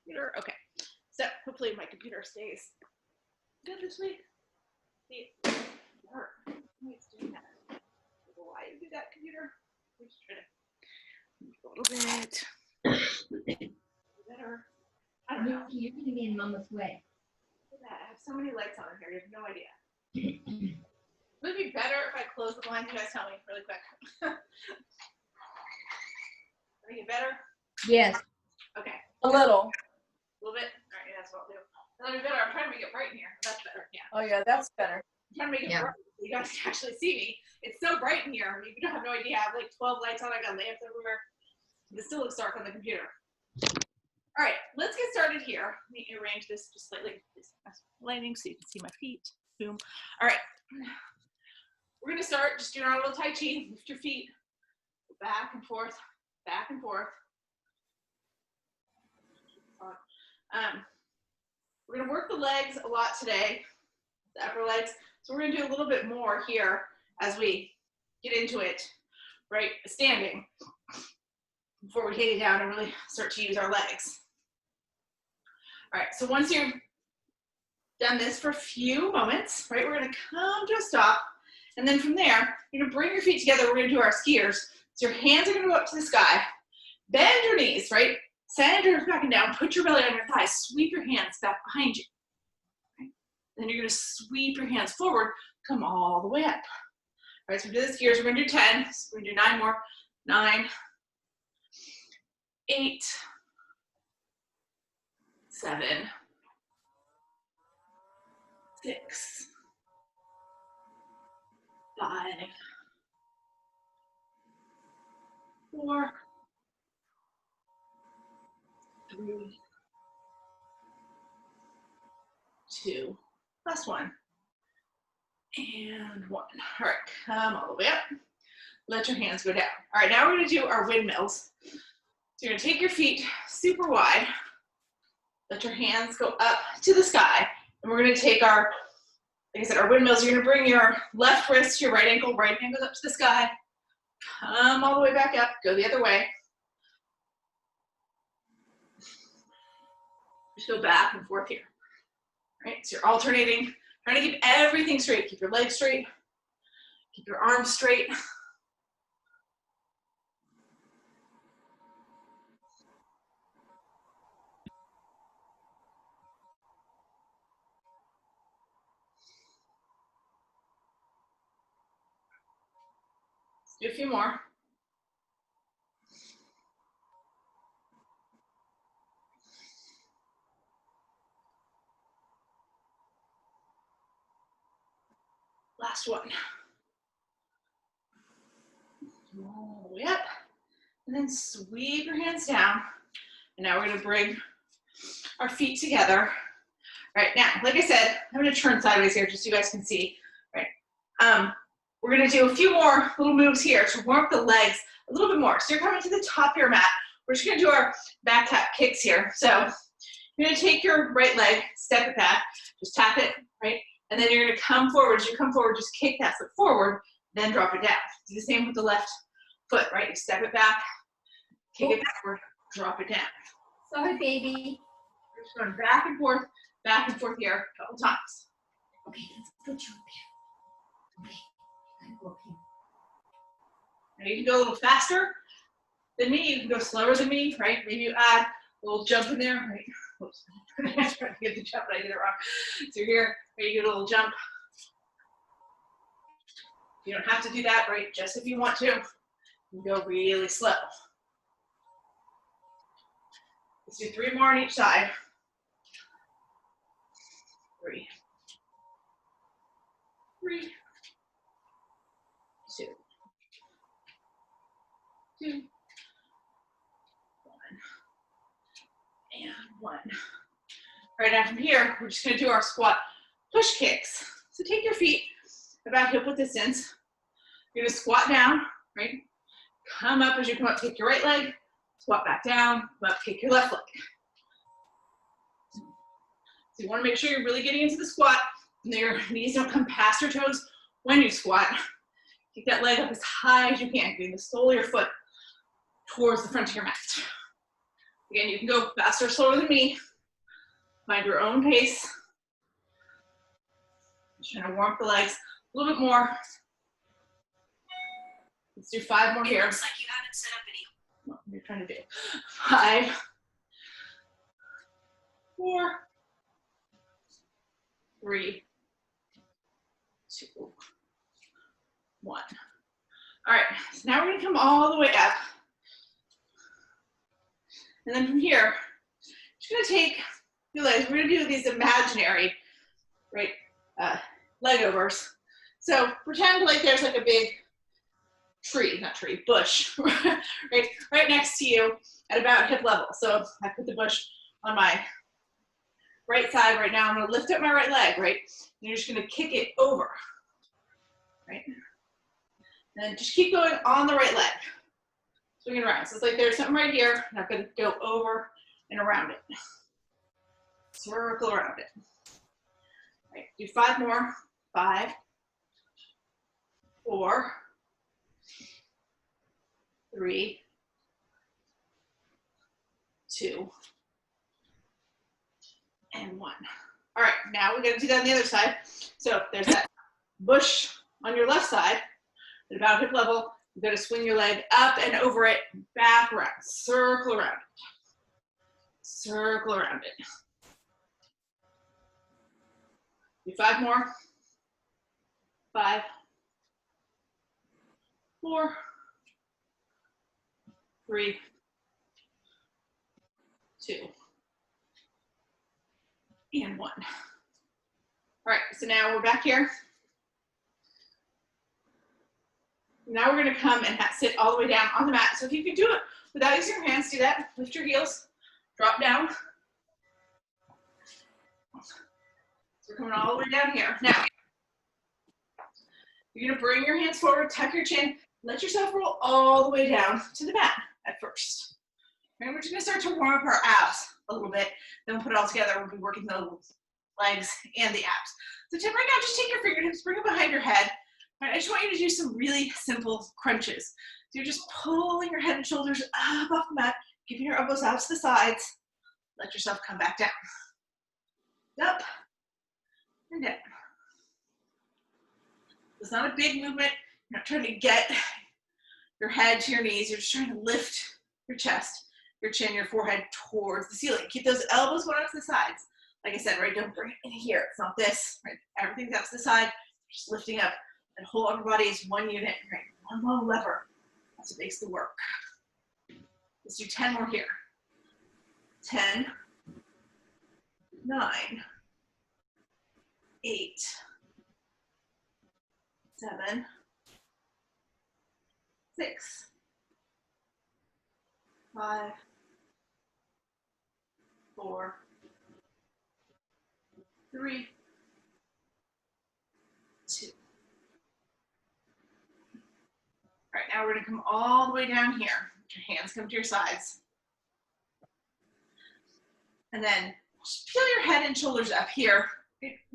Computer. Okay. So hopefully my computer stays good this week. See, it's doing that. I don't know why you do that, computer. We're just trying to move a little bit better. I don't know. You're going to be in Mama's way. Look at that. I have so many lights on in here. You have no idea. Would it be better if I close the blinds? You guys tell me really quick. Make it better? Yes. Okay. A little. A little bit? All right, yeah, that's what I'll do. That'll be better. I'm trying to make it bright in here. That's better. Yeah. Oh yeah, that's better. I'm trying to make it bright so you guys can actually see me. It's so bright in here. You don't have no idea. I have like 12 lights on. I got lamps everywhere. It still looks dark on the computer. All right, let's get started here. Let me arrange this just slightly. Lighting so you can see my feet. Boom. All right. We're going to start just doing our little Tai Chi. Lift your feet. Back and forth. Back and forth. We're going to work the legs a lot today, the upper legs. So we're going to do a little bit more here as we get into it, right? Standing before we take it down and really start to use our legs. All right, so once you've done this for a few moments, right, we're going to come to a stop. And then from there, you're going to bring your feet together. We're going to do our skiers. So your hands are going to go up to the sky. Bend your knees, right? Send your back and down. Put your belly on your thighs. Sweep your hands back behind you. Right? Then you're going to sweep your hands forward. Come all the way up. All right, so we do the skiers. We're going to do 10. So we're going to do 9 more. 9, 8, 7, 6, 5, 4, 3, 2, plus 1, and 1. All right, come all the way up. Let your hands go down. All right, now we're going to do our windmills. So you're going to take your feet super wide. Let your hands go up to the sky. And we're going to take our, like I said, our windmills. You're going to bring your left wrist to your right ankle. Right hand goes up to the sky. Come all the way back up. Go the other way. Just go back and forth here. All right, so you're alternating. Trying to keep everything straight. Keep your legs straight. Keep your arms straight. Do a few more. Last one. All the way up. And then sweep your hands down. And now we're going to bring our feet together. All right, now, like I said, I'm going to turn sideways here just so you guys can see. All right. We're going to do a few more little moves here to warm up the legs a little bit more. So you're coming to the top of your mat. We're just going to do our back tap kicks here. So you're going to take your right leg, step it back, just tap it, right? And then you're going to come forward. As you come forward, just kick that foot forward, then drop it down. Do the same with the left foot, right? You step it back, kick it backward, drop it down. Sorry, baby. We're just going back and forth here a couple times. Okay, let's put you up here. Okay, I'm go up here. Now you can go a little faster than me. You can go slower than me, right? Maybe you add a little jump in there, right? Oops. I tried to get the jump, but I did it wrong. So you're here, right? You get a little jump. You don't have to do that, right? Just if you want to. You go really slow. Let's do 3 more on each side. 3, 2, 2, 1, and 1. All right, now from here, we're just going to do our squat push kicks. So take your feet about hip width distance. You're going to squat down, right? Come up as you come up, kick your right leg, squat back down, come up, kick your left leg. So you want to make sure you're really getting into the squat, and your knees don't come past your toes when you squat. Kick that leg up as high as you can, getting the sole of your foot towards the front of your mat. Again, you can go faster or slower than me. Find your own pace. Just trying to warm up the legs a little bit more. Let's do 5 more here. It looks like you haven't set up any. What are you trying to do? 5, 4, 3, 2, 1. All right, so now we're gonna come all the way up. And then from here, just gonna take your legs. We're gonna do these imaginary, right, leg overs. So pretend like there's like a big tree, not tree, bush, right next to you at about hip level. So I put the bush on my right side right now. I'm gonna lift up my right leg, right? And you're just gonna kick it over, right? And then just keep going on the right leg. Swing it around. So it's like there's something right here, and I'm gonna go over and around it. Circle around it. Right, do 5 more. 5, 4, 3, 2, and 1. All right, now we're gonna do that on the other side. So there's that bush on your left side at about hip level. You're gonna swing your leg up and over it, back around, circle around it. Circle around it. Do 5 more. 5, 4, 3, 2, and 1. All right, so now we're back here. Now we're gonna come and sit all the way down on the mat. So if you can do it without using your hands, do that. Lift your heels, drop down. So we're coming all the way down here. Now, you're gonna bring your hands forward, tuck your chin, let yourself roll all the way down to the mat at first. And we're just gonna start to warm up our abs a little bit. Then we'll put it all together. We'll be working the legs and the abs. So Tim, right now, just take your fingertips, bring them behind your head. Right, I just want you to do some really simple crunches. So you're just pulling your head and shoulders up off the mat, keeping your elbows out to the sides. Let yourself come back down. Up and down. It's not a big movement. You're not trying to get your head to your knees. You're just trying to lift your chest, your chin, your forehead towards the ceiling. Keep those elbows going out to the sides. Like I said, right, don't bring it in here. It's not this, right? Everything's out to the side, just lifting up. And whole upper body is one unit, right? One long lever. That's what makes the work. Let's do 10 more here. 10, 9, 8, 7, 6, 5, 4, 3, 2. All right, now we're gonna come all the way down here. Your hands come to your sides. And then just peel your head and shoulders up here.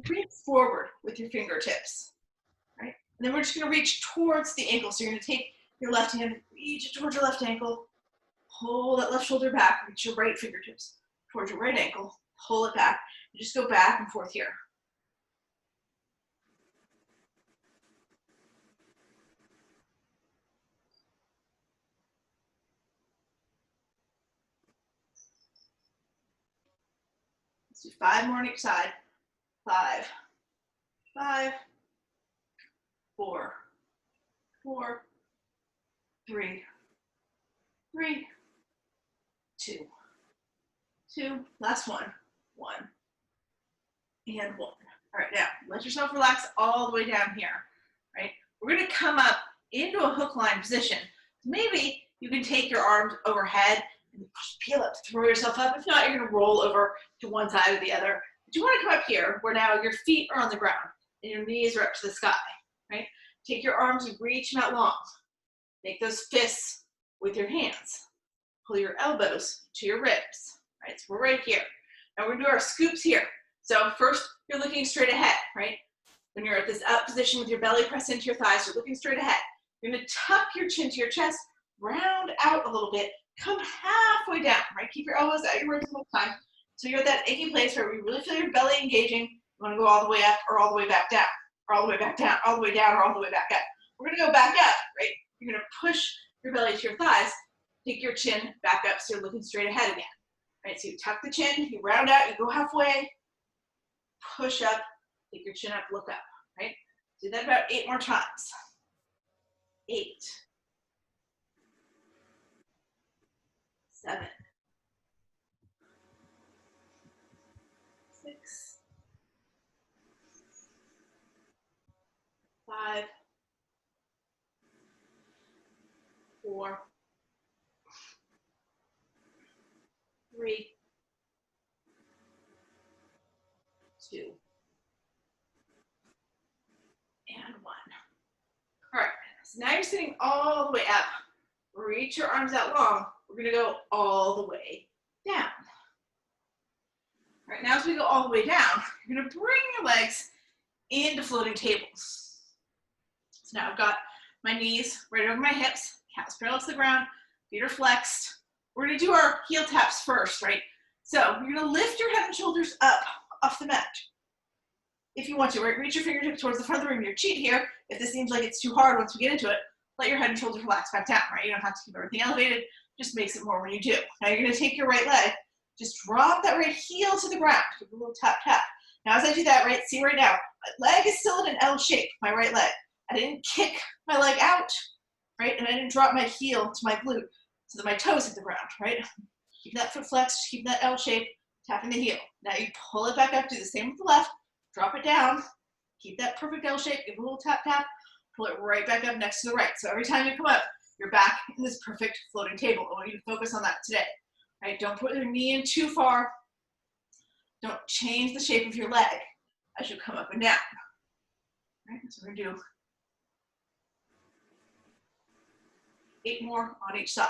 Reach forward with your fingertips, right? And then we're just gonna reach towards the ankle. So you're gonna take your left hand, reach it towards your left ankle, pull that left shoulder back, reach your right fingertips towards your right ankle, pull it back, and just go back and forth here. Let's do 5 more on each side. 5, 5, 4, 4, 3, 3, 2, 2. Last one. 1 and 1. All right, now let yourself relax all the way down here. Right? We're going to come up into a hook line position. Maybe you can take your arms overhead and peel up, throw yourself up. If not, you're going to roll over to one side or the other. But you want to come up here where now your feet are on the ground and your knees are up to the sky, right? Take your arms and reach them out long. Make those fists with your hands. Pull your elbows to your ribs, right? So we're right here. Now we're going to do our scoops here. So first, you're looking straight ahead, right? When you're at this up position with your belly pressed into your thighs, you're looking straight ahead. You're going to tuck your chin to your chest, round out a little bit, come halfway down, right? Keep your elbows at your ribs the whole time. So you're at that achy place where you really feel your belly engaging. You want to go all the way up or all the way back down, or all the way back down, all the way down, or all the way back up. We're going to go back up, right? You're going to push your belly to your thighs, take your chin back up so you're looking straight ahead again, right? So you tuck the chin, you round out, you go halfway, push up, take your chin up, look up, right? Do that about 8 more times. 8, 7, 6, 5, 4, 3, 2, and 1. All right, so now you're sitting all the way up. Reach your arms out long. We're gonna go all the way down. All right, now as we go all the way down, you're gonna bring your legs into floating tables. So now I've got my knees right over my hips, calves parallel to the ground, feet are flexed. We're gonna do our heel taps first, right? So you're gonna lift your head and shoulders up off the mat. If you want to, right? Reach your fingertips towards the front of the room, your cheat here. If this seems like it's too hard once we get into it, let your head and shoulders relax back down, right? You don't have to keep everything elevated, just makes it more when you do. Now you're gonna take your right leg, just drop that right heel to the ground, give a little tap, tap. Now as I do that, right, see right now, my leg is still in an L shape, my right leg. I didn't kick my leg out, right? And I didn't drop my heel to my glute so that my toes hit the ground, right? Keep that foot flexed, keep that L shape, tapping the heel. Now you pull it back up, do the same with the left, drop it down, keep that perfect L shape, give a little tap, tap, pull it right back up next to the right. So every time you come up, you're back in this perfect floating table. I want you to focus on that today, right? Don't put your knee in too far. Don't change the shape of your leg as you come up and down, right? So we're gonna do 8 more on each side.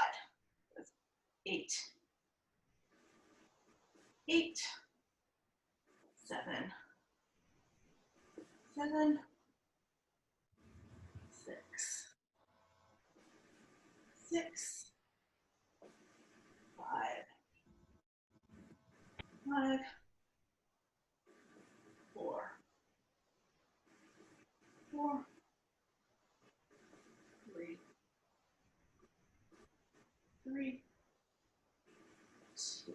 8, 8, 7, 7, 6, 6, 5, 5, 4, 4, 3, 3, 2,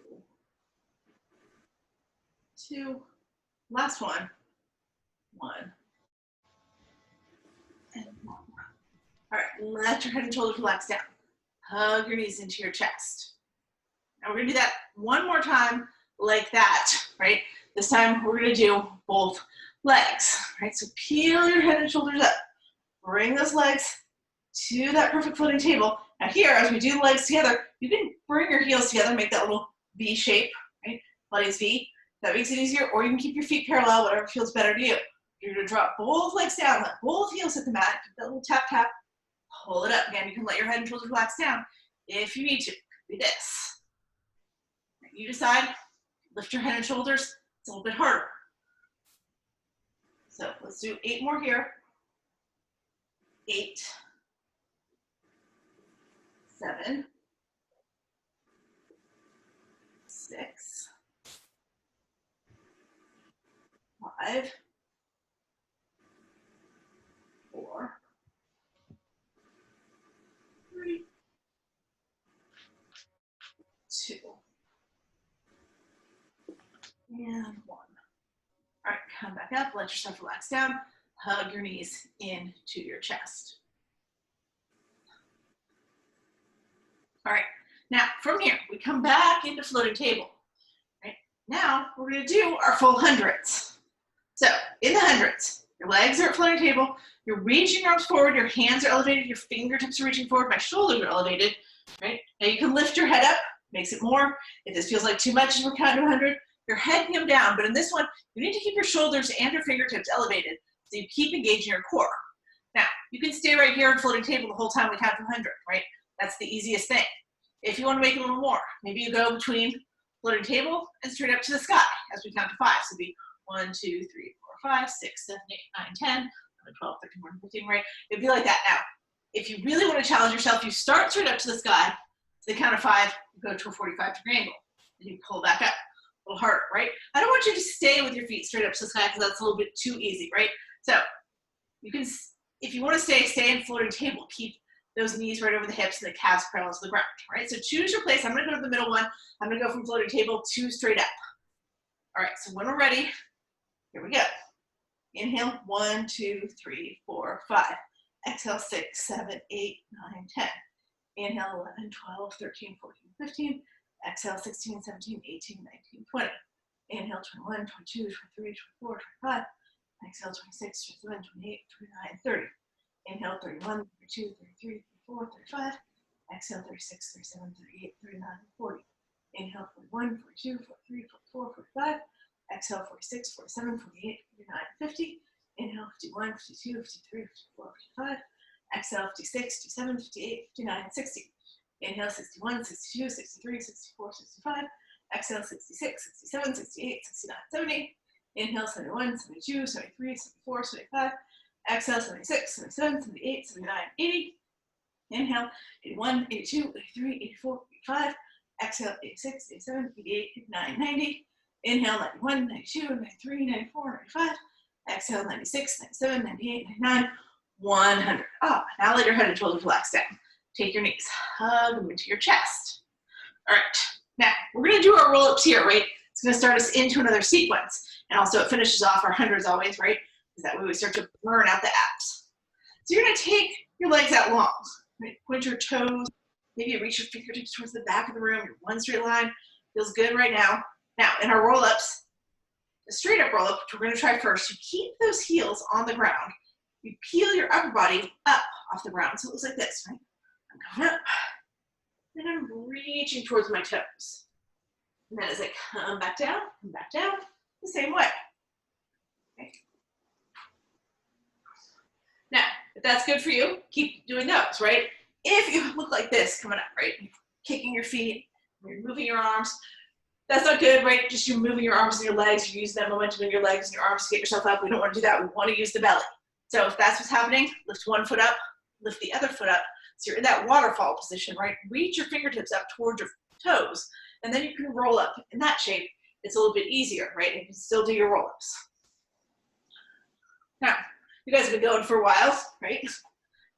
2, last one, 1, and 1. All right, let your head and shoulders relax down. Hug your knees into your chest. Now we're gonna do that one more time like that, right? This time we're gonna do both legs, right? So peel your head and shoulders up. Bring those legs to that perfect floating table. Now here, as we do the legs together, you can bring your heels together, make that little V shape, right? Pilates V. That makes it easier, or you can keep your feet parallel, whatever feels better to you. You're gonna drop both legs down, let both heels hit the mat, give that little tap, tap, pull it up. Again, you can let your head and shoulders relax down if you need to. Do this. You decide, lift your head and shoulders, it's a little bit harder. So let's do 8 more here. 8, 7, 6, 5, 4, 3, 2, and 1. All right, come back up, let yourself relax down, hug your knees into your chest. All right, now from here, we come back into floating table. Right? Now we're gonna do our full hundreds. So in the hundreds, your legs are at floating table, you're reaching your arms forward, your hands are elevated, your fingertips are reaching forward, my shoulders are elevated, right? Now you can lift your head up, makes it more. If this feels like too much as we're counting to 100, your head can come down, but in this one, you need to keep your shoulders and your fingertips elevated so you keep engaging your core. Now, you can stay right here at floating table the whole time we count to 100, right? That's the easiest thing. If you want to make it a little more, maybe you go between floating table and straight up to the sky as we count to 5. So it'd be 1, 2, 3, 4, 5, 6, 7, 8, 9, 10, 11, 12, 13, 14, 15, right? It'd be like that. Now, if you really want to challenge yourself, you start straight up to the sky. So the count of 5, you go to a 45-degree angle. And you pull back up a little harder, right? I don't want you to stay with your feet straight up to the sky because that's a little bit too easy, right? So you can, if you want to stay in floating table. Keep those knees right over the hips and the calves parallel to the ground, right? So choose your place. I'm going to go to the middle one. I'm going to go from floating table to straight up. All right, so when we're ready, here we go. Inhale, 1, 2, 3, 4, 5. Exhale, 6, 7, 8, 9, 10. Inhale, 11, 12, 13, 14, 15. Exhale, 16, 17, 18, 19, 20. Inhale, 21, 22, 23, 24, 25. Exhale, 26, 27, 28, 29, 30. Inhale, 31, 32, 33, 34, 35. Exhale, 36, 37, 38, 39, 40. Inhale, 41, 42, 43, 44, 45. Exhale, 46, 47, 48, 49, 50. Inhale, 51, 52, 53, 54, 55. Exhale, 56, 57, 58, 59, 60. Inhale, 61, 62, 63, 64, 65. Exhale, 66, 67, 68, 69, 70. Inhale, 71, 72, 73, 74, 75. Exhale, 76, 77, 78, 79, 80. Inhale, 81, 82, 83, 84, 85. Exhale, 86, 87, 88, 89, 90. Inhale, 91, 92, 93, 94, 95. Exhale, 96, 97, 98, 99, 100. Oh, now let your head and shoulders relax down. Take your knees, hug them into your chest. All right, now we're going to do our roll-ups here, right? It's going to start us into another sequence. And also it finishes off our 100s always, right? Because that way we start to burn out the abs. So you're going to take your legs out long, right? Point your toes, maybe reach your fingertips towards the back of the room, one straight line. Feels good right now. Now, in our roll-ups, the straight up roll-up, which we're going to try first, you keep those heels on the ground. You peel your upper body up off the ground. So it looks like this, right? I'm going up, and I'm reaching towards my toes. And then as I come back down, the same way. Okay. Now, if that's good for you, keep doing those, right? If you look like this coming up, right? You're kicking your feet, you're moving your arms. That's not good, right? Just you're moving your arms and your legs. You're using that momentum in your legs and your arms to get yourself up. We don't want to do that. We want to use the belly. So if that's what's happening, lift one foot up, lift the other foot up. So you're in that waterfall position, right? Reach your fingertips up towards your toes, and then you can roll up in that shape. It's a little bit easier, right? You can still do your roll-ups. Now, you guys have been going for a while, right?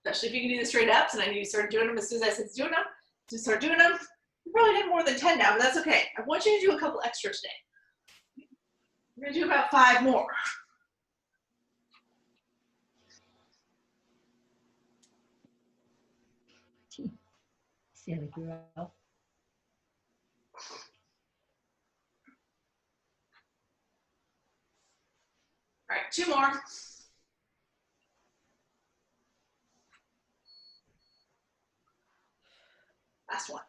Especially if you can do the straight ups, and I knew you started doing them as soon as I said doing them. So start doing them. You probably did more than 10 now, but that's okay. I want you to do a couple extra today. We're gonna do about 5 more. Silly girl. All right, 2 more. Last one.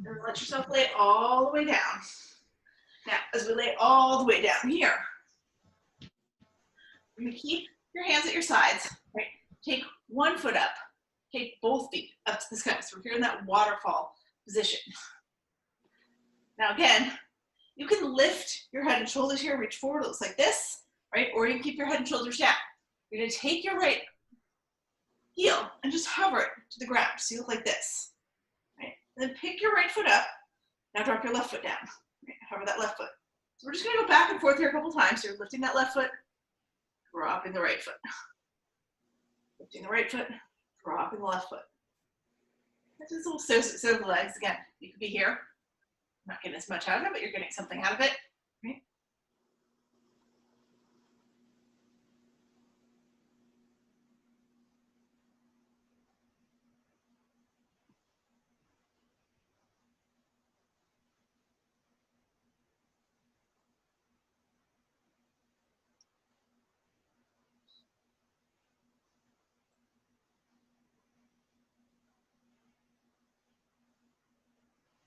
And let yourself lay it all the way down. Now, as we lay it all the way down here, you're gonna keep your hands at your sides, right? Take one foot up, take both feet up to the sky. So we're here in that waterfall position. Now again, you can lift your head and shoulders here, reach forward, it looks like this, right? Or you can keep your head and shoulders down. You're gonna take your right heel and just hover it to the ground. So you look like this, right? And then pick your right foot up. Now drop your left foot down. Right? Hover that left foot. So we're just gonna go back and forth here a couple times. So you're lifting that left foot, dropping the right foot. Lifting the right foot, dropping the left foot. That's just a little so the legs. Again, you could be here. Not getting as much out of it, but you're getting something out of it. Right?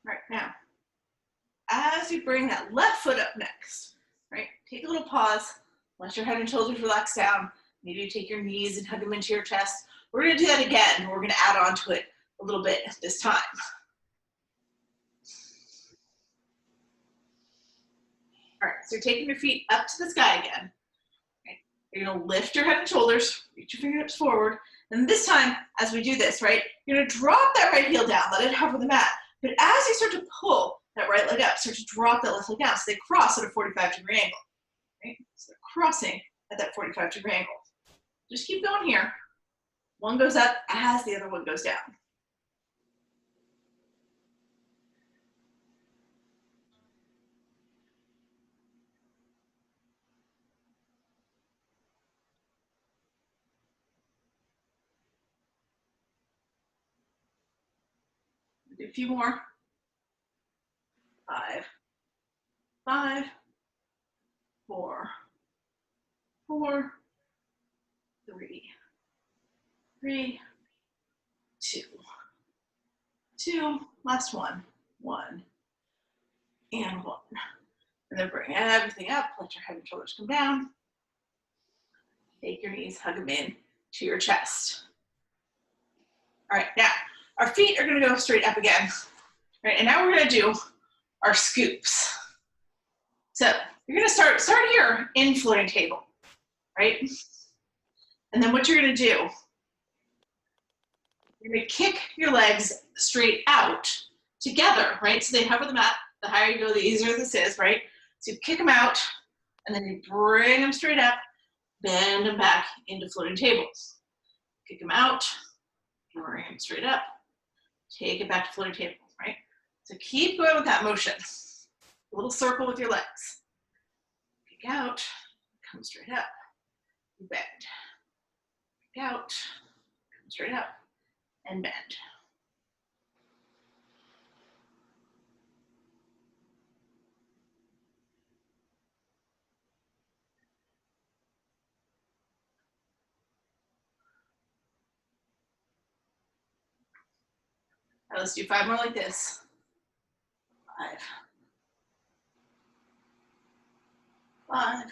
Right, now, as you bring that left foot up next, right, take a little pause, let your head and shoulders relax down. Maybe you take your knees and hug them into your chest. We're gonna do that again. We're gonna add on to it a little bit this time. All right, so you're taking your feet up to the sky again. Okay. You're gonna lift your head and shoulders, reach your fingertips forward, And this time, as we do this, right, you're gonna drop that right heel down, let it hover the mat. But as you start to pull that right leg up, start to drop that left leg down, so they cross at a 45-degree angle, right? So they're crossing at that 45-degree angle. Just keep going here. One goes up as the other one goes down. Do a few more. 5, 5, 4, 4, 3, 3, 2, 2. Last one. 1 and 1. And then bring everything up. Let your head and shoulders come down. Take your knees, hug them in to your chest. All right, now our feet are going to go straight up again. All right, and now we're going to do our scoops. So you're going to start here in floating table, right? And then what you're going to do, you're going to kick your legs straight out together, right? So they hover the mat. The higher you go, the easier this is, right? So you kick them out, and then you bring them straight up, bend them back into floating tables. Kick them out, bring them straight up, take it back to floating table, right? So keep going with that motion. A little circle with your legs. Kick out, come straight up, bend. Kick out, come straight up, and bend. All right, let's do 5 more like this. 5, 5,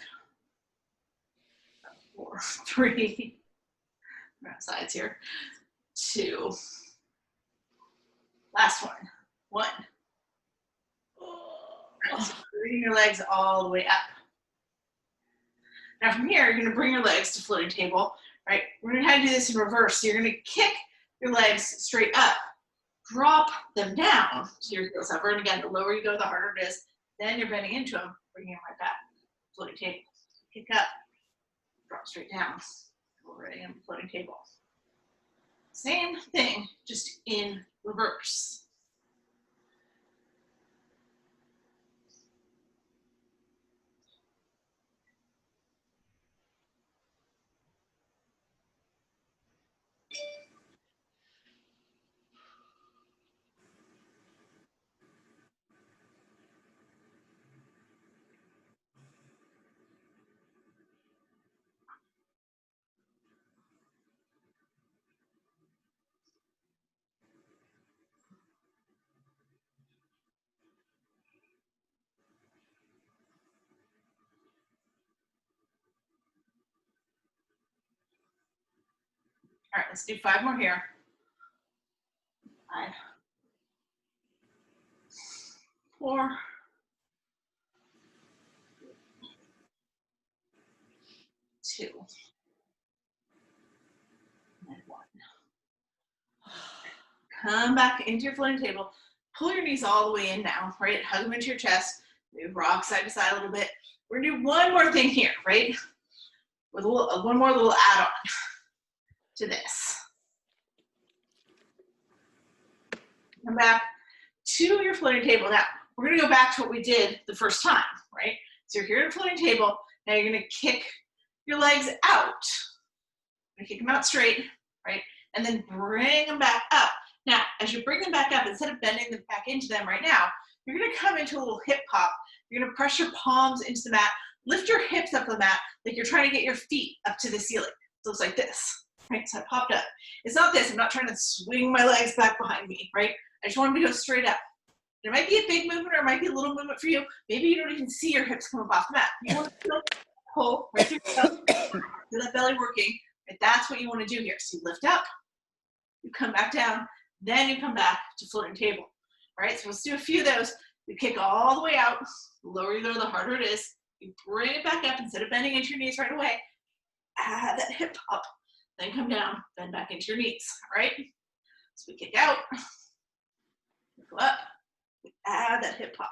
4, 3, we're on sides here, 2, last one, 1. Right, so bring your legs all the way up. Now from here, you're going to bring your legs to floating table, right? We're going to have to do this in reverse. So you're going to kick your legs straight up, drop them down to your heels over. And again, the lower you go, the harder it is. Then you're bending into them, bringing them right back. Floating table. Kick up, drop straight down. Go right in floating table. Same thing, just in reverse. All right, let's do 5 more here. 5, 4, 2, and 1. Come back into your floating table. Pull your knees all the way in now, right? Hug them into your chest. Maybe rock side to side a little bit. We're gonna do one more thing here, right? With a little, one more little add-on to this. Come back to your floating table. Now, we're gonna go back to what we did the first time, right? So you're here at a floating table. Now you're gonna kick your legs out. You're gonna kick them out straight, right? And then bring them back up. Now, as you bring them back up, instead of bending them back into them right now, you're gonna come into a little hip hop. You're gonna press your palms into the mat, lift your hips up the mat like you're trying to get your feet up to the ceiling. So it's like this, right? So I popped up. It's not this, I'm not trying to swing my legs back behind me, right? I just want them to go straight up. It might be a big movement or it might be a little movement for you. Maybe you don't even see your hips come up off the mat. You want to pull right through your belly, feel that belly working. Right? That's what you want to do here. So you lift up, you come back down, then you come back to floating table. All right, so let's do a few of those. You kick all the way out. The lower you go, the harder it is. You bring it back up instead of bending into your knees right away. Add that hip up. then come down, bend back into your knees, all right? So we kick out, go up, add that hip hop,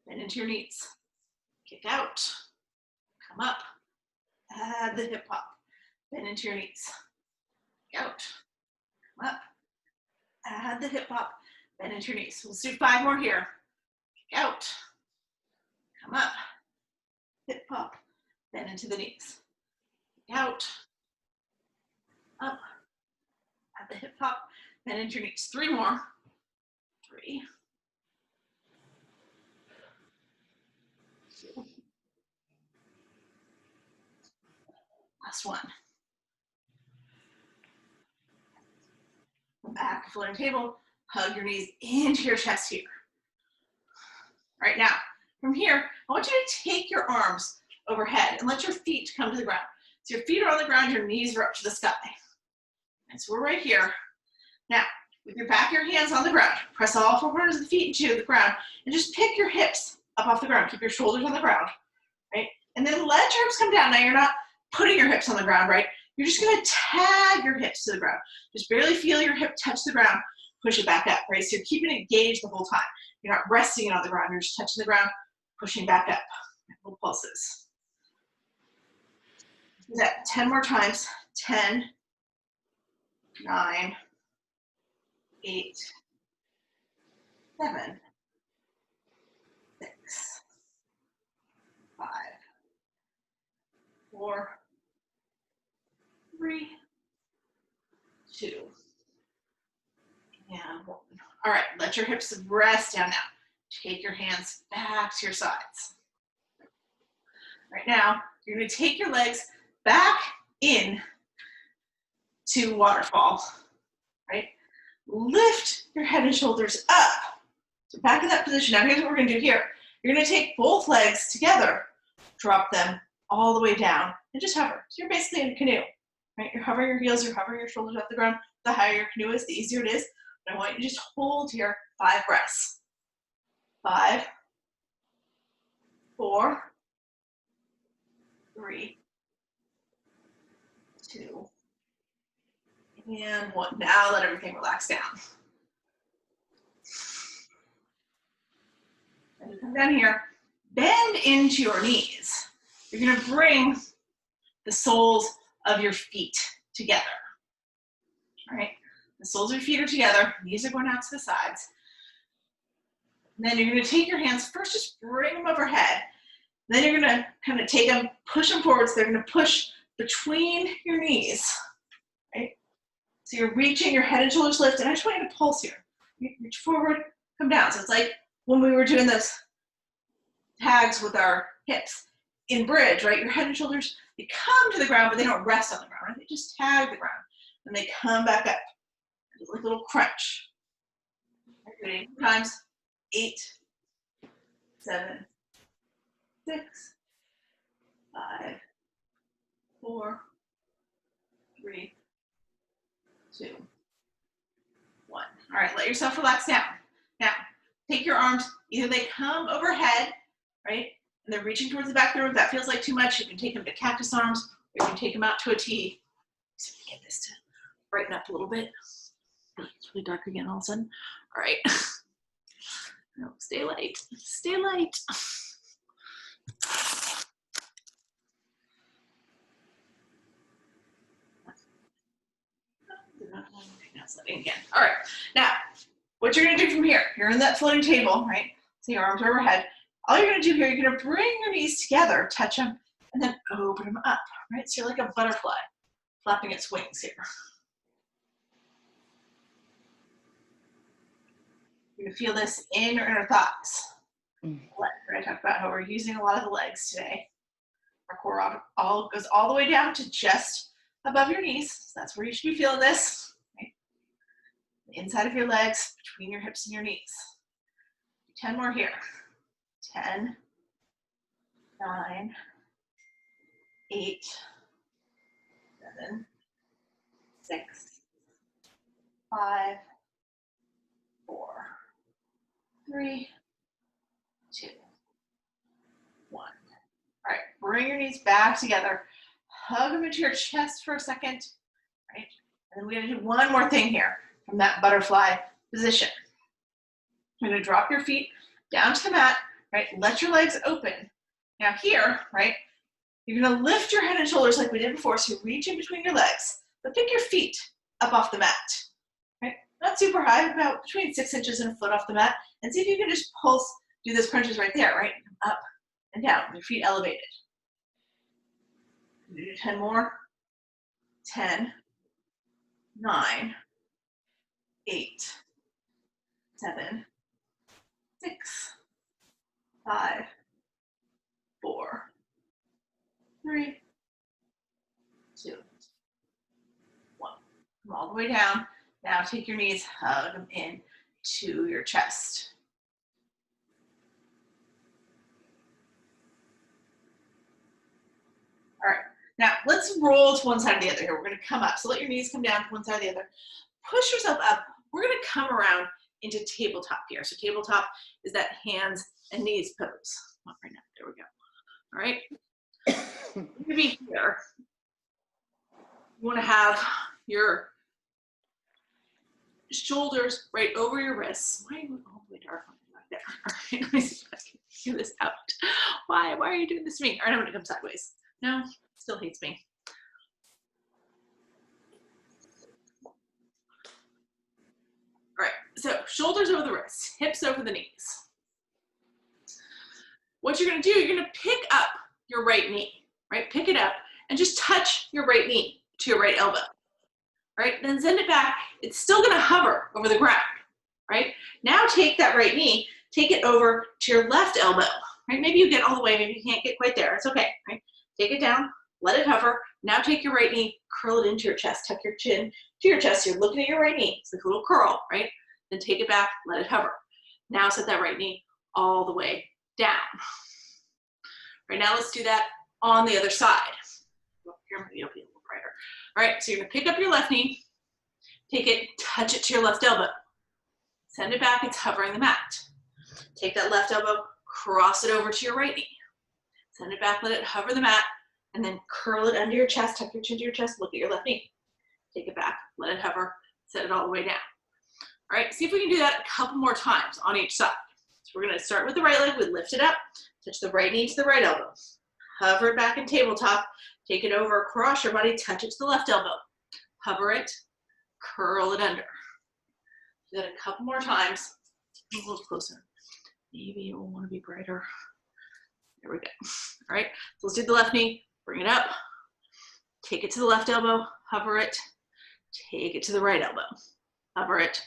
bend into your knees, kick out, come up, add the hip hop, bend into your knees, kick out, come up, add the hip hop, bend into your knees. Let's do 5 more here. Kick out, come up, hip hop, bend into the knees, kick out, up, add the hip hop, bend into your knees. 3 more. 3, 2. Last one. Come back, floating table, hug your knees into your chest here. All right, now, from here, I want you to take your arms overhead and let your feet come to the ground. So your feet are on the ground, your knees are up to the sky. And so we're right here. Now, with your back, your hands on the ground, press all 4 corners of the feet into the ground, and just pick your hips up off the ground. Keep your shoulders on the ground, right? And then let your hips come down. Now, you're not putting your hips on the ground, right? You're just gonna tag your hips to the ground. Just barely feel your hip touch the ground, push it back up, right? So you're keeping it engaged the whole time. You're not resting it on the ground, you're just touching the ground, pushing back up. Little pulses. Do that 10 more times. 10, 9, 8, 7, 6, 5, 4, 3, 2, and 1. All right, let your hips rest down now. Take your hands back to your sides. Right now, you're going to take your legs back in to waterfall, right? Lift your head and shoulders up. So back in that position. Now here's what we're going to do here. You're going to take both legs together, drop them all the way down, and just hover. So you're basically in a canoe, right? You're hovering your heels, you're hovering your shoulders off the ground. The higher your canoe is, the easier it is. But I want you to just hold here 5 breaths. 5, 4, 3, 2, and 1. Now let everything relax down. And you come down here, bend into your knees. You're going to bring the soles of your feet together. All right, the soles of your feet are together, knees are going out to the sides. And then you're going to take your hands, first just bring them overhead. Then you're going to kind of take them, push them forward, so they're going to push between your knees, right? So you're reaching, your head and shoulders lift, and I just want you to pulse here. Reach forward, come down. So it's like when we were doing those tags with our hips in bridge, right? Your head and shoulders, they come to the ground, but they don't rest on the ground, right? They just tag the ground, and they come back up. It's like a little crunch. 8 times. 8, 7, 6, 5, 4, 3, 2, 1. All right, let yourself relax down. Now, take your arms, either they come overhead, right? And they're reaching towards the back of the room. If that feels like too much, you can take them to cactus arms, or you can take them out to a T. So we get this to brighten up a little bit. It's really dark again all of a sudden. All right. No, stay light. Stay light. Again. All right. Now, what you're going to do from here, you're in that floating table, right? So your arms are overhead. All you're going to do here, you're going to bring your knees together, touch them, and then open them up, right? So you're like a butterfly flapping its wings here. You're going to feel this in your inner thighs. I talked about how we're using a lot of the legs today. Our core all goes all the way down to just above your knees. So that's where you should be feeling this. Right? The inside of your legs, between your hips and your knees. 10 more here. 10, 9, 8, 7, 6, 5, 4, 3, 2, 1. All right, bring your knees back together. Hug them into your chest for a second. And then we're gonna do one more thing here from that butterfly position. You're gonna drop your feet down to the mat, right? Let your legs open. Now here, right, you're gonna lift your head and shoulders like we did before, so you reach in between your legs, but pick your feet up off the mat, right? Not super high, about between 6 inches and a foot off the mat, and see if you can just pulse, do those crunches right there, right? Up and down, your feet elevated. Do 10 more. 10, 9, 8, 7, 6, 5, 4, 3, 2, 1. Come all the way down. Now take your knees, hug them in to your chest. All right, now let's roll to one side or the other here. We're gonna come up. So let your knees come down to one side or the other. Push yourself up. We're gonna come around into tabletop here. So tabletop is that hands and knees pose. Not right now, there we go. All right, you're gonna be here. You wanna have your shoulders right over your wrists. Why are you all the way dark like there? All right, let me see if I can figure this out. Why are you doing this to me? All right, I'm gonna come sideways. No, still hates me. All right, so shoulders over the wrists, hips over the knees. What you're gonna do, you're gonna pick up your right knee, right? Pick it up and just touch your right knee to your right elbow, right? Then send it back. It's still gonna hover over the ground, right? Now take that right knee, take it over to your left elbow, right? Maybe you get all the way, maybe you can't get quite there. It's okay, right? Take it down, let it hover. Now take your right knee, curl it into your chest, tuck your chin to your chest. You're looking at your right knee. It's like a little curl, right? Then take it back, let it hover. Now set that right knee all the way down. Right now, let's do that on the other side. Here, maybe it'll be a little brighter. All right, so you're gonna pick up your left knee, take it, touch it to your left elbow. Send it back, it's hovering the mat. Take that left elbow, cross it over to your right knee. Send it back, let it hover the mat, and then curl it under your chest, tuck your chin to your chest, look at your left knee. Take it back, let it hover, set it all the way down. All right, see if we can do that a couple more times on each side. So we're gonna start with the right leg, we lift it up, touch the right knee to the right elbow. Hover it back in tabletop, take it over across your body, touch it to the left elbow. Hover it, curl it under. Do that a couple more times. A little closer. Maybe it will wanna be brighter. There we go. All right, so let's do the left knee, bring it up, take it to the left elbow, hover it, take it to the right elbow, hover it,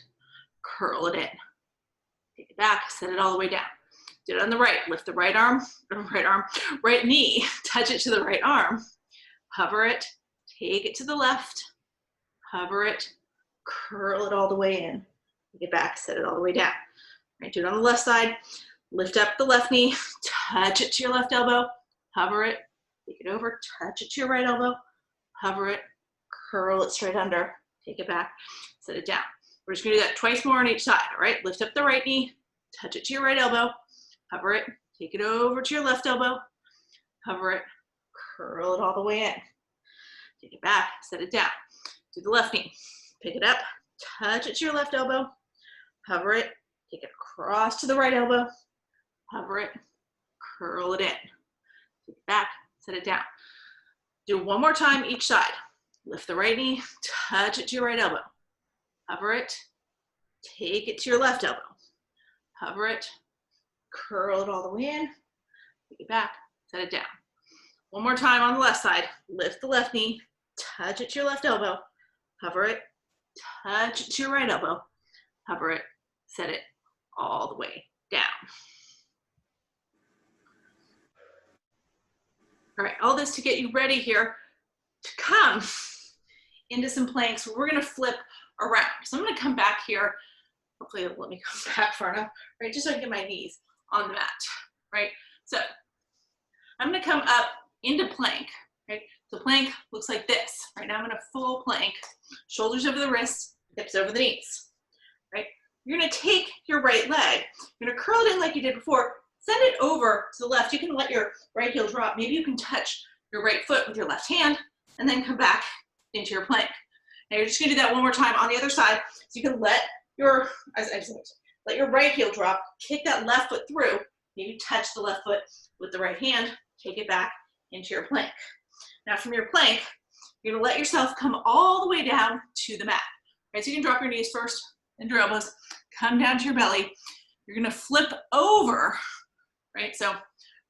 curl it in. Take it back, set it all the way down. Do it on the right, lift the right arm, right knee, touch it to the right arm, hover it, take it to the left, hover it, curl it all the way in. Take it back, set it all the way down. All right, do it on the left side, lift up the left knee, touch it to your left elbow, hover it, take it over, touch it to your right elbow, hover it, curl it straight under, take it back, set it down. We're just gonna do that twice more on each side, all right? Lift up the right knee, touch it to your right elbow, hover it, take it over to your left elbow, hover it, curl it all the way in. Take it back, set it down. Do the left knee, pick it up, touch it to your left elbow, hover it, take it across to the right elbow, hover it, curl it in. Take it back, set it down. Do it one more time each side. Lift the right knee, touch it to your right elbow, hover it, take it to your left elbow, hover it, curl it all the way in, take it back, set it down. One more time on the left side. Lift the left knee, touch it to your left elbow, hover it, touch it to your right elbow, hover it, set it all the way down. All right, all this to get you ready here to come into some planks. We're gonna flip around. So I'm gonna come back here. Hopefully it'll let me come back far enough, right? Just so I can get my knees on the mat, right? So I'm gonna come up into plank, right? So plank looks like this. Right now I'm in a full plank, shoulders over the wrists, hips over the knees, right? You're gonna take your right leg, you're gonna curl it in like you did before, send it over to the left. You can let your right heel drop. Maybe you can touch your right foot with your left hand and then come back into your plank. Now you're just gonna do that one more time on the other side. So you can let your, let your right heel drop, kick that left foot through, maybe touch the left foot with the right hand, take it back into your plank. Now from your plank, you're gonna let yourself come all the way down to the mat. Right, so you can drop your knees first and your elbows, come down to your belly. You're gonna flip over, right? So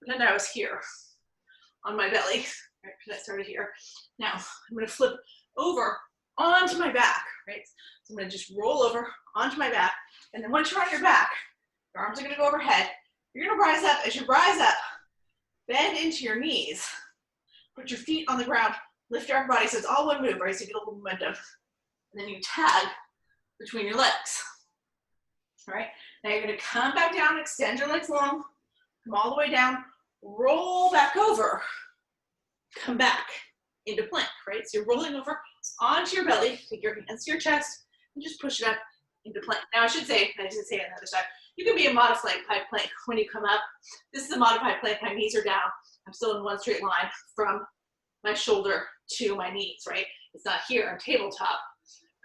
pretend I was here on my belly, right? Pretend I started here. Now I'm gonna flip over onto my back, right? So I'm gonna just roll over onto my back, and then once you're on your back, your arms are gonna go overhead. You're gonna rise up. As you rise up, bend into your knees, put your feet on the ground, lift your upper body, so it's all one move, right? So you get a little momentum. And then you tag between your legs. All right, now you're gonna come back down, extend your legs long, come all the way down, roll back over, come back into plank, right? So you're rolling over onto your belly, take your hands to your chest, and just push it up into plank. Now I should say, I didn't say it on the other side, you can be a modified plank when you come up. This is a modified plank, my knees are down. I'm still in one straight line from my shoulder to my knees, right? It's not here on tabletop,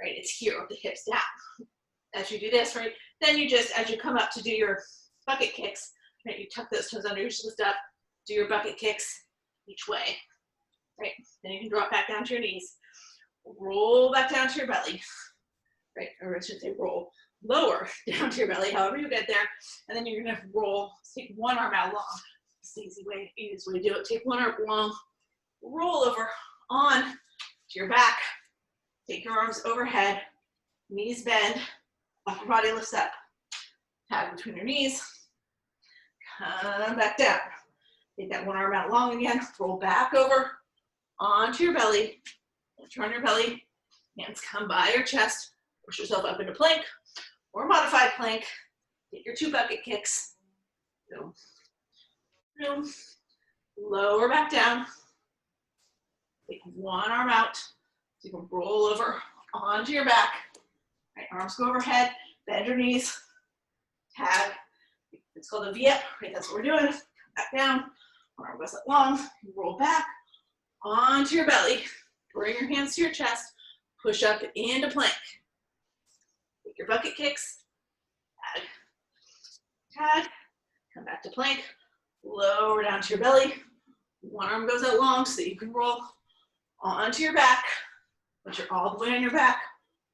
right? It's here with the hips down. As you do this, right? Then you just, as you come up to do your bucket kicks, right? You tuck those toes under, you just lift up, do your bucket kicks each way, right? Then you can drop back down to your knees, roll back down to your belly, right? Or I should say roll lower down to your belly, however you get there. And then you're gonna roll, take one arm out long. It's the easiest way to do it. Take one arm long, roll over on to your back, take your arms overhead, knees bend, upper body lifts up, tag between your knees, come back down. Take that one arm out long again, roll back over onto your belly, once you're on your belly, hands come by your chest, push yourself up into plank or modified plank, take your two bucket kicks, boom, boom, lower back down, take one arm out, so you can roll over onto your back, right, arms go overhead, bend your knees, tag, it's called a V-up, right, that's what we're doing, come back down, arm goes up long, roll back onto your belly, bring your hands to your chest, push up into plank, take your bucket kicks, tag, tag, come back to plank, lower down to your belly, one arm goes out long so that you can roll onto your back, but you're all the way on your back,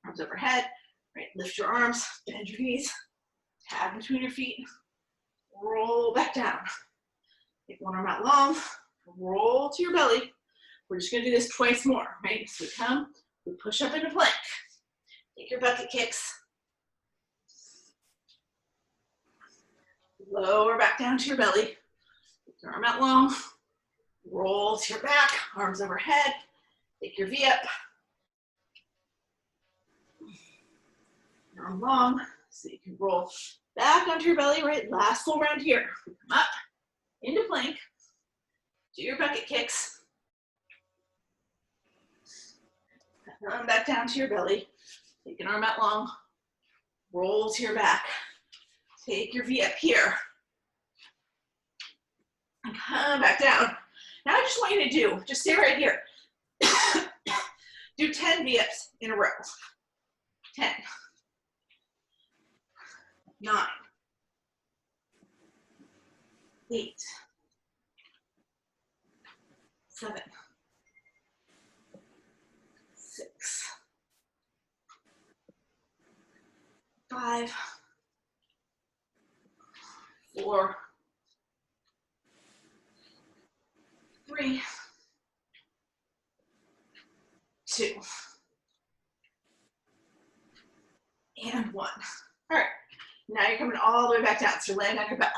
arms overhead, right, lift your arms, bend your knees, tag between your feet, roll back down, take one arm out long, roll to your belly, we're just gonna do this twice more, right, so we come, we push up into plank, take your bucket kicks, lower back down to your belly, take your arm out long, roll to your back, arms overhead, take your V up, arm long, so you can roll back onto your belly, right? Last full round here. Come up into plank, do your bucket kicks, come back down to your belly, take an arm out long, roll to your back, take your V up here, and come back down. Now I just want you to do, just stay right here. Do 10 V-ups in a row. 10, 9, 8, 7, 6, 5, 4, 3, 2, and 1. All right, now you're coming all the way back down, so you're laying on your back,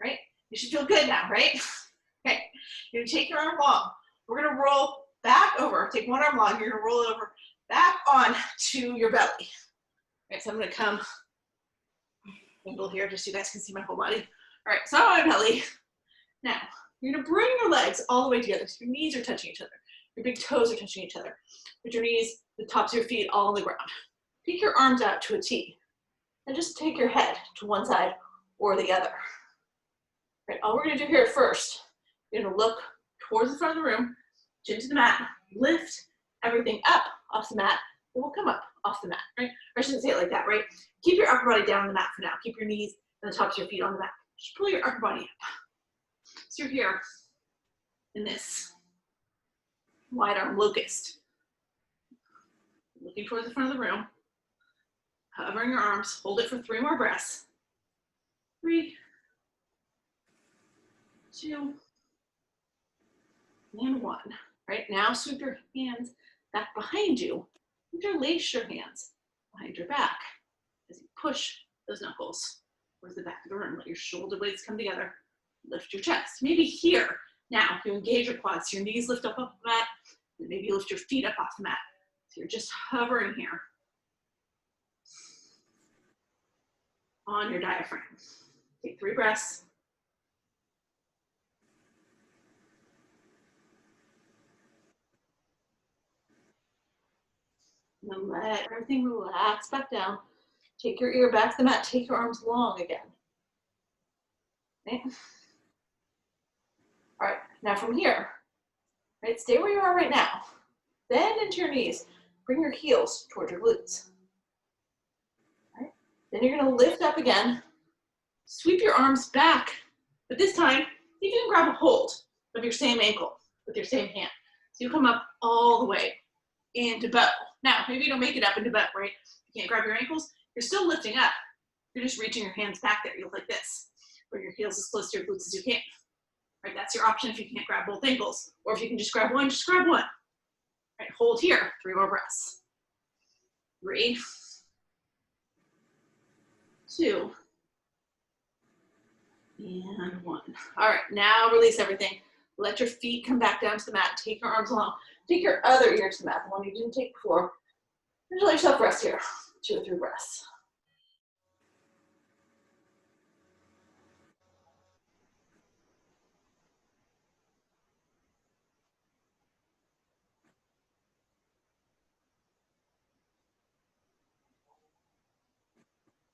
right? You should feel good now, right? Okay, you're gonna take your arm long. We're gonna roll back over, take one arm long, you're gonna roll it over back on to your belly. Right, so I'm gonna come angle here just so you guys can see my whole body. All right, so I'm on my belly. Now, you're gonna bring your legs all the way together, so your knees are touching each other. Your big toes are touching each other. Put your knees, the tops of your feet all on the ground. Pick your arms out to a T. And just take your head to one side or the other. Right, all we're gonna do here first, you're gonna look towards the front of the room, chin to the mat, lift everything up off the mat, then we'll come up off the mat, right? Or I shouldn't say it like that, right? Keep your upper body down on the mat for now. Keep your knees and the tops of your feet on the mat. Just pull your upper body up. So you're here in this wide arm locust. Looking towards the front of the room. Hovering your arms. Hold it for 3 more breaths. 3, 2, and 1. Right, now sweep your hands back behind you. Interlace your hands behind your back as you push those knuckles towards the back of the room. Let your shoulder blades come together. Lift your chest. Maybe here. Now you engage your quads. Your knees lift up off the mat. And maybe you lift your feet up off the mat. So you're just hovering here on your diaphragm. Take 3 breaths. And then let everything relax back down. Take your ear back to the mat. Take your arms long again. Okay. All right, now from here, right, stay where you are right now. Bend into your knees. Bring your heels toward your glutes. All right. Then you're gonna lift up again. Sweep your arms back, but this time, you can grab a hold of your same ankle with your same hand. So you come up all the way into bow. Now, maybe you don't make it up into bow, right? You can't grab your ankles. You're still lifting up. You're just reaching your hands back there. You look like this, where your heels as close to your glutes as you can. Right, that's your option if you can't grab both ankles. Or if you can just grab one, just grab one. Right, hold here, 3 more breaths. 3, 2, and 1. All right, now release everything. Let your feet come back down to the mat. Take your arms along. Take your other ear to the mat, the one you didn't take before. And just let yourself rest here. 2 or 3 breaths.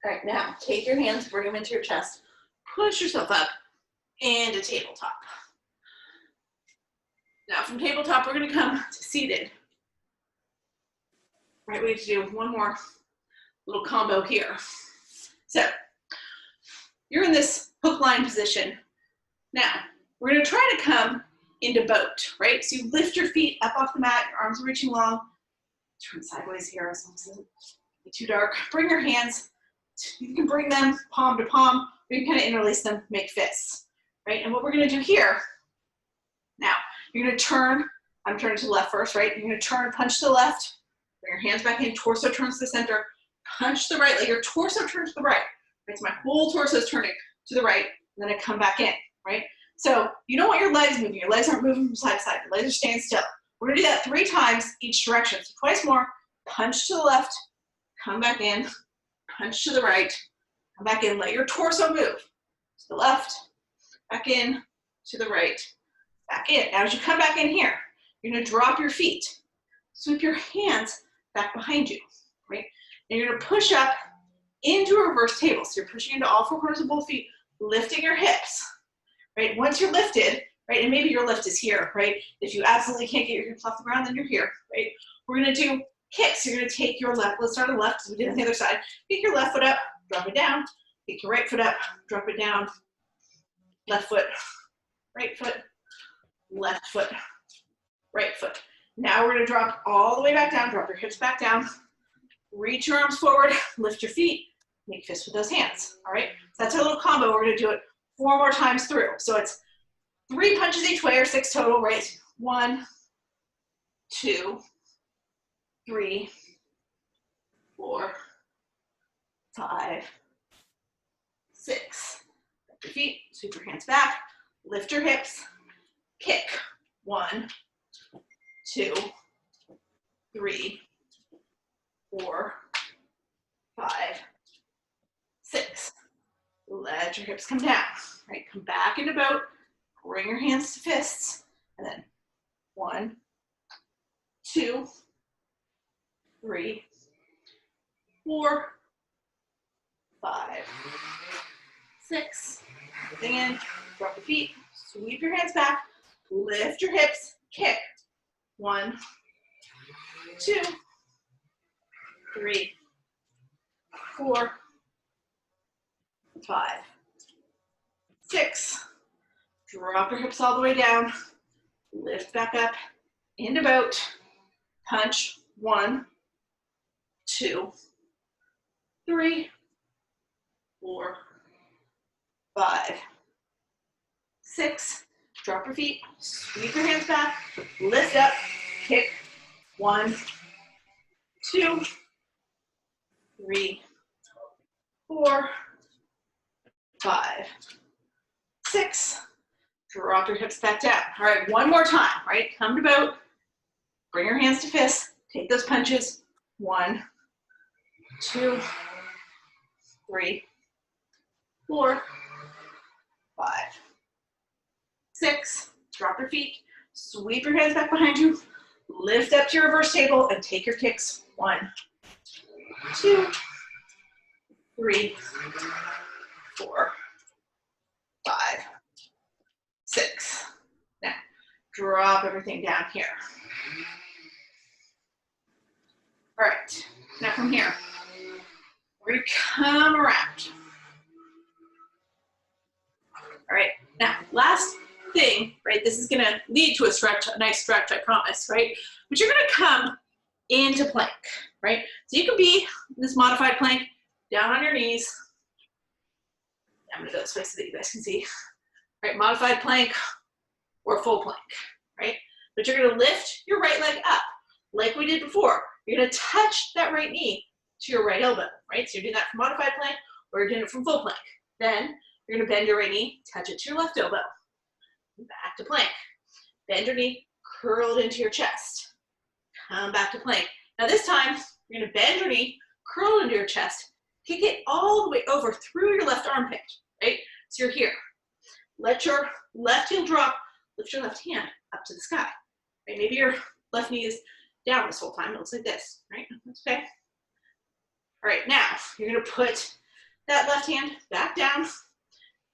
All right, now take your hands, bring them into your chest. Push yourself up into tabletop. Now from tabletop, we're gonna come to seated. Right, we need to do one more little combo here. So you're in this hook line position. Now we're gonna try to come into boat, right? So you lift your feet up off the mat, your arms are reaching long. Turn sideways here so it doesn't be too dark. Bring your hands, you can bring them palm to palm, or you can kind of interlace them, make fists, right? And what we're gonna do here, now, you're gonna turn, I'm turning to the left first, right? You're gonna turn, punch to the left, bring your hands back in, torso turns to the center, punch to the right, let your torso turn to the right. Right? So my whole torso is turning to the right, and then I come back in, right? So you don't want your legs moving, your legs aren't moving from side to side, your legs are staying still. We're gonna do that 3 times each direction, so twice more, punch to the left, come back in, punch to the right, come back in, let your torso move. To the left, back in, to the right, back in. Now as you come back in here, you're gonna drop your feet. Sweep your hands back behind you, right? And you're gonna push up into a reverse table. So you're pushing into all 4 corners of both feet, lifting your hips, right? Once you're lifted, right, and maybe your lift is here, right? If you absolutely can't get your hips off the ground, then you're here, right? We're gonna do kicks. You're gonna take your left, let's start on the left, as we did on the other side. Pick your left foot up, drop it down. Pick your right foot up, drop it down. Left foot, right foot, left foot, right foot. Now we're gonna drop all the way back down, drop your hips back down, reach your arms forward, lift your feet, make fists with those hands, all right? So that's our little combo. We're gonna do it 4 more times through. So it's 3 punches each way, or 6 total, right? 1, 2, 3, 4, 5, 6. Lift your feet, sweep your hands back, lift your hips, kick. 1, 2, 3, 4, 5, 6. Let your hips come down, right? Come back into boat, bring your hands to fists, and then 1, 2, 3, 4, 5, 6. Everything in, drop your feet, sweep your hands back, lift your hips, kick. 1, 2, 3, 4, 5, 6. Drop your hips all the way down. Lift back up into boat. Punch. 1, 2, 3, 4, 5, 6. Drop your feet. Sweep your hands back. Lift up. Kick. 1, 2, 3, 4, 5, 6. Drop your hips back down. All right, one more time, right? Come to boat. Bring your hands to fists. Take those punches. 1, 2, 3, 4, 5, 6. Drop your feet. Sweep your hands back behind you. Lift up to your reverse table and take your kicks. 1, 2, 3, 4, 5, 6. Now, drop everything down here. All right, now from here, we're gonna come around. All right, now last thing, right, this is gonna lead to a stretch, a nice stretch, I promise, right? But you're gonna come into plank, right? So you can be in this modified plank, down on your knees. I'm gonna go this way so that you guys can see. Right, modified plank or full plank, right? But you're gonna lift your right leg up, like we did before. You're gonna touch that right knee to your right elbow, right? So you're doing that from modified plank or you're doing it from full plank. Then you're gonna bend your right knee, touch it to your left elbow. Back to plank. Bend your knee, curl it into your chest. Come back to plank. Now this time, you're gonna bend your knee, curl it into your chest, kick it all the way over through your left armpit, right? So you're here. Let your left heel drop, lift your left hand up to the sky. Right? Maybe your left knee is down this whole time. It looks like this, right? That's okay. All right, now you're gonna put that left hand back down,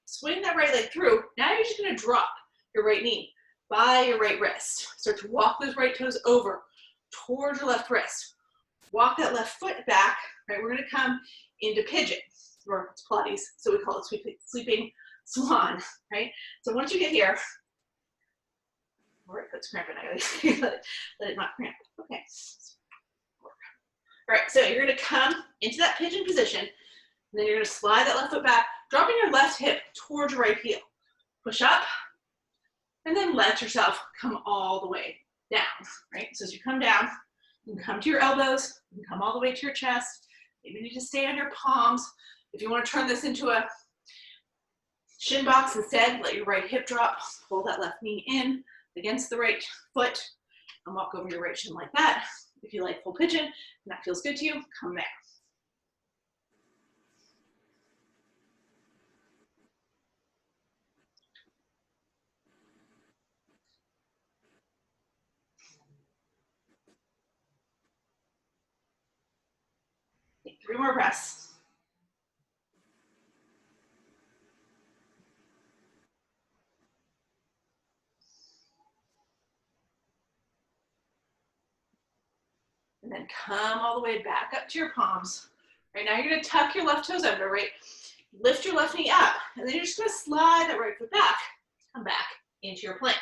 swing that right leg through. Now you're just gonna drop your right knee by your right wrist. Start to walk those right toes over towards your left wrist. Walk that left foot back, right? We're gonna come into pigeon, or it's Pilates, so we call it sleeping swan, right? So once you get here, or it puts cramp in, I gotta let it not cramp. Okay. All right, so you're gonna come into that pigeon position, and then you're gonna slide that left foot back, dropping your left hip towards your right heel. Push up, and then let yourself come all the way down, right? So as you come down, you can come to your elbows, you can come all the way to your chest. Maybe you need to stay on your palms. If you want to turn this into a shin box instead, let your right hip drop, pull that left knee in against the right foot, and walk over your right shin like that. If you like full pigeon, and that feels good to you, come there. Take 3 more breaths. And then come all the way back up to your palms. Right now you're gonna tuck your left toes under, right? Lift your left knee up, and then you're just gonna slide that right foot back, come back into your plank.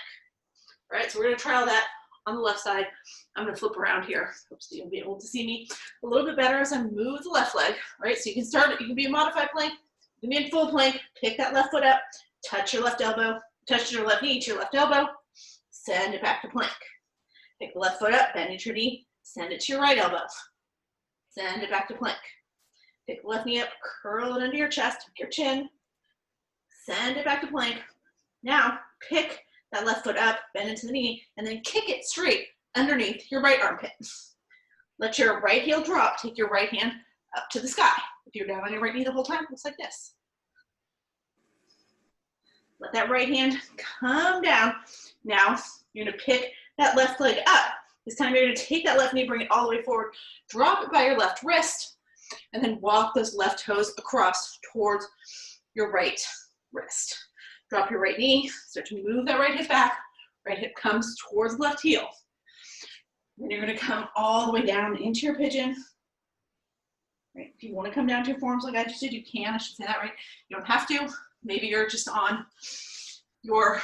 All right, so we're gonna try all that on the left side. I'm gonna flip around here. Hope you'll be able to see me a little bit better as I move the left leg. All right, so you can start, you can be a modified plank, you can be in full plank, pick that left foot up, touch your left elbow, touch your left knee to your left elbow, send it back to plank. Pick the left foot up, bend into your knee, send it to your right elbow. Send it back to plank. Pick the left knee up, curl it under your chest, tuck your chin. Send it back to plank. Now, pick that left foot up, bend into the knee, and then kick it straight underneath your right armpit. Let your right heel drop, take your right hand up to the sky. If you're down on your right knee the whole time, it looks like this. Let that right hand come down. Now, you're gonna pick that left leg up. This time you're gonna take that left knee, bring it all the way forward, drop it by your left wrist, and then walk those left toes across towards your right wrist. Drop your right knee, start to move that right hip back. Right hip comes towards the left heel. Then you're gonna come all the way down into your pigeon. Right? If you want to come down to your forearms like I just did, you can. I should say that, right? You don't have to. Maybe you're just on your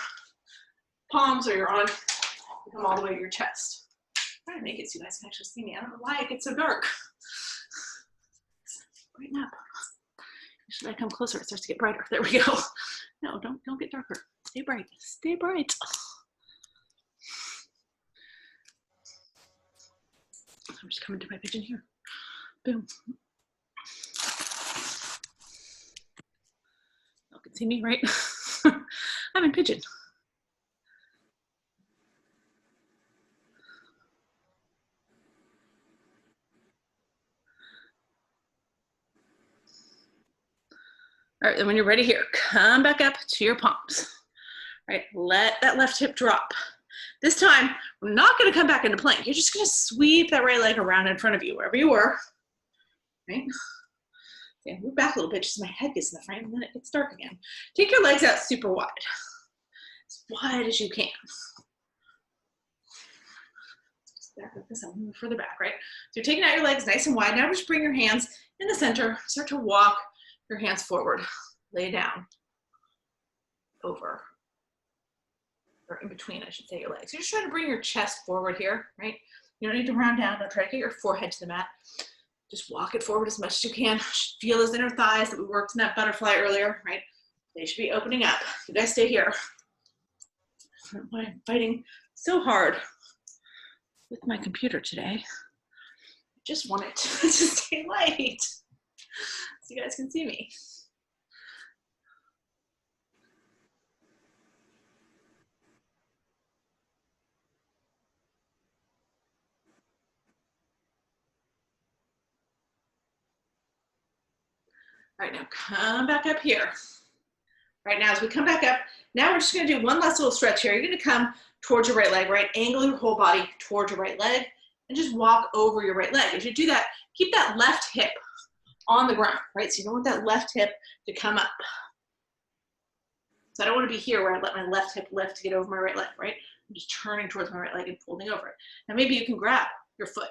palms, or you're on, come all the way to your chest. I'm trying to make it so you guys can actually see me. I don't know why it gets so dark. Brighten up. Should I come closer? It starts to get brighter. There we go. No, don't get darker. Stay bright. Stay bright. I'm just coming to my pigeon here. Boom. You can see me, right? I'm in pigeon. All right, then when you're ready here, come back up to your palms. All right, let that left hip drop. This time, we're not gonna come back into plank. You're just gonna sweep that right leg around in front of you, wherever you were, right? Yeah, move back a little bit just so my head gets in the frame, and then it gets dark again. Take your legs out super wide, as wide as you can. Just back like this, I'll move further back, right? So you're taking out your legs nice and wide. Now just bring your hands in the center, start to walk your hands forward, lay down, over, or in between, I should say, your legs. You're just trying to bring your chest forward here, right? You don't need to round down. Don't try to get your forehead to the mat. Just walk it forward as much as you can. Feel those inner thighs that we worked in that butterfly earlier, right? They should be opening up. You guys stay here. I'm fighting so hard with my computer today. I just want it to stay light so you guys can see me. All right, now come back up here. Right now, as we come back up, now we're just gonna do one last little stretch here. You're gonna come towards your right leg, right? Angle your whole body towards your right leg and just walk over your right leg. As you do that, keep that left hip on the ground, right? So you don't want that left hip to come up. So I don't wanna be here where I let my left hip lift to get over my right leg, right? I'm just turning towards my right leg and folding over it. Now maybe you can grab your foot.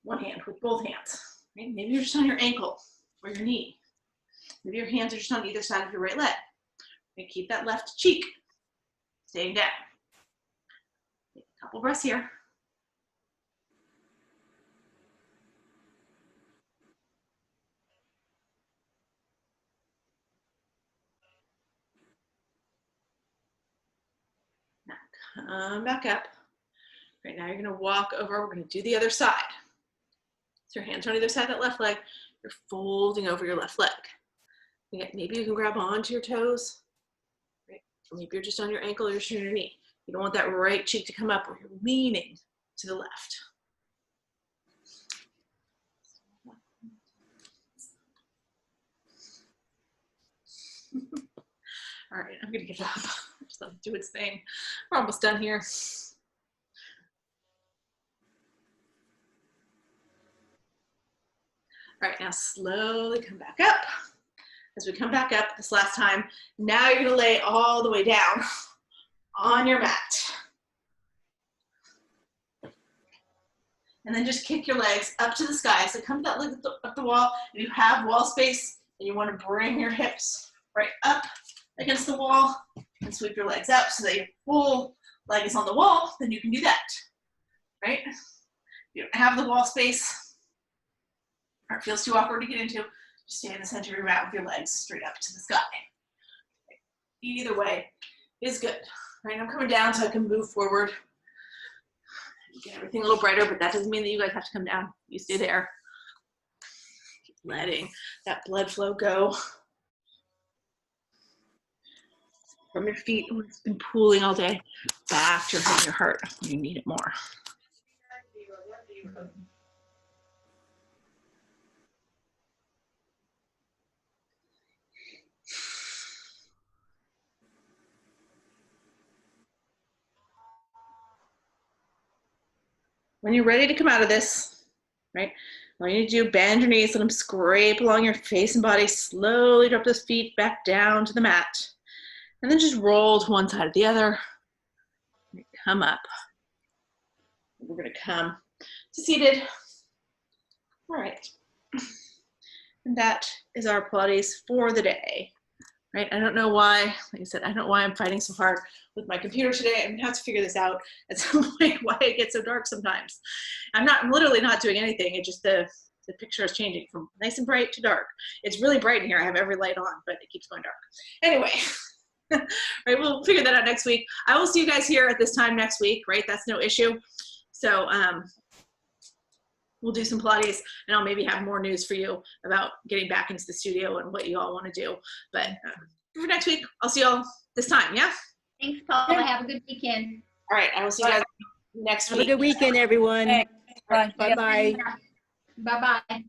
One hand with both hands, right? Maybe you're just on your ankle or your knee. Maybe your hands are just on either side of your right leg. Okay, keep that left cheek staying down. Take a couple breaths here. Now come back up. Right now you're gonna walk over, we're gonna do the other side. So your hands are on either side of that left leg, you're folding over your left leg. Again, maybe you can grab onto your toes, right? Or maybe you're just on your ankle or you're on your knee. You don't want that right cheek to come up where you're leaning to the left. All right, I'm gonna give up. Just let it do its thing. We're almost done here. All right, now slowly come back up. As we come back up this last time, now you're gonna lay all the way down on your mat. And then just kick your legs up to the sky. So come that leg up the wall. If you have wall space and you wanna bring your hips right up against the wall and sweep your legs up so that your full leg is on the wall, then you can do that, right? If you don't have the wall space, or it feels too awkward to get into, just stay in the center of your mat with your legs straight up to the sky. Either way is good. Right, I'm coming down so I can move forward. Get everything a little brighter, but that doesn't mean that you guys have to come down. You stay there. Keep letting that blood flow go from your feet, when it's been pooling all day, back to your heart when you need it more. When you're ready to come out of this, right, all you need to do, bend your knees, let them scrape along your face and body, slowly drop those feet back down to the mat, and then just roll to one side or the other. Come up. We're gonna come to seated. All right. And that is our Pilates for the day, right? I don't know why, like I said, I don't know why I'm fighting so hard with my computer today. I'm gonna have to figure this out at some point, why it gets so dark sometimes. I'm literally not doing anything. It just, the picture is changing from nice and bright to dark. It's really bright in here. I have every light on, but it keeps going dark. Anyway, right, we'll figure that out next week. I will see you guys here at this time next week, right? That's no issue. So we'll do some Pilates, and I'll maybe have more news for you about getting back into the studio and what you all want to do. But for next week, I'll see you all this time, yeah? Thanks, Paula. Have a good weekend. All right, I will see you guys next week. Have a good weekend, everyone. Thanks. Bye. Bye-bye. Bye-bye.